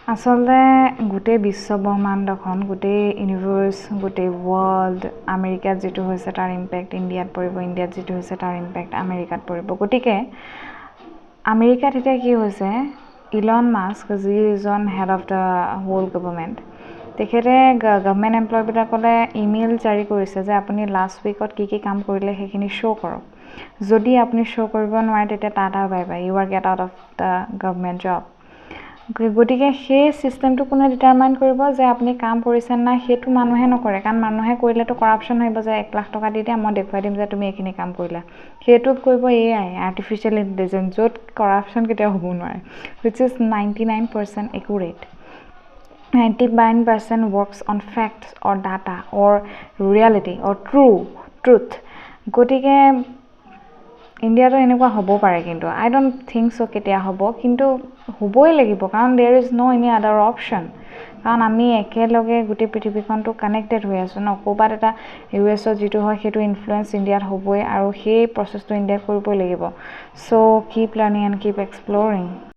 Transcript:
আচলতে গোটেই বিশ্বব্ৰহ্মাণ্ডখন গোটেই ইউনিভাৰ্ছ গোটেই ৱৰ্ল্ড আমেৰিকাত যিটো হৈছে তাৰ ইম্পেক্ট ইণ্ডিয়াত পৰিব ইণ্ডিয়াত যিটো হৈছে তাৰ ইম্পেক্ট আমেৰিকাত পৰিব গতিকে আমেৰিকাত এতিয়া কি হৈছে ইলন মাস্ক যিজন head of the whole government তেখেতে গভৰ্ণমেণ্ট এমপ্লয়বিলাকলৈ ইমেইল জাৰি কৰিছে যে আপুনি লাষ্ট উইকত কি কি কাম কৰিলে সেইখিনি শ্ব' কৰক যদি আপুনি শ্ব' কৰিব নোৱাৰে তেতিয়া tata bye bye you are get out of the government job গতিকে সেই চিষ্টেমটো কোনে ডিটাৰমাইন কৰিব যে আপুনি কাম কৰিছে নাই সেইটো মানুহে নকৰে কাৰণ মানুহে কৰিলেতো কৰাপশ্যন আহিব যে 1 লাখ টকা দি দিয়া মই দেখুৱাই দিম যে তুমি এইখিনি কাম কৰিলা সেইটোত কৰিব এআই আৰ্টিফিচিয়েল ইণ্টেলিজেঞ্চ য'ত কৰাপশ্যন কেতিয়াও হ'ব নোৱাৰে which is 99% accurate 99% works on facts or data or reality or truth গতিকে ইণ্ডিয়াটো এনেকুৱা হ'ব পাৰে কিন্তু আই ডোণ্ট থিংক চ' কেতিয়া হ'ব কিন্তু হ'বই লাগিব কাৰণ there is no' any other option কাৰণ আমি একেলগে গোটেই পৃথিৱীখনটো কানেক্টেড হৈ আছোঁ ন ক'ৰবাত এটা ইউ এছত যিটো হয় সেইটো ইনফ্লুৱেঞ্চ ইণ্ডিয়াত হ'বই আৰু সেই প্ৰচেছটো ইণ্ডিয়াত কৰিবই লাগিব চ' কিপ লাৰ্ণিং এণ্ড কিপ এক্সপ্ল'ৰিং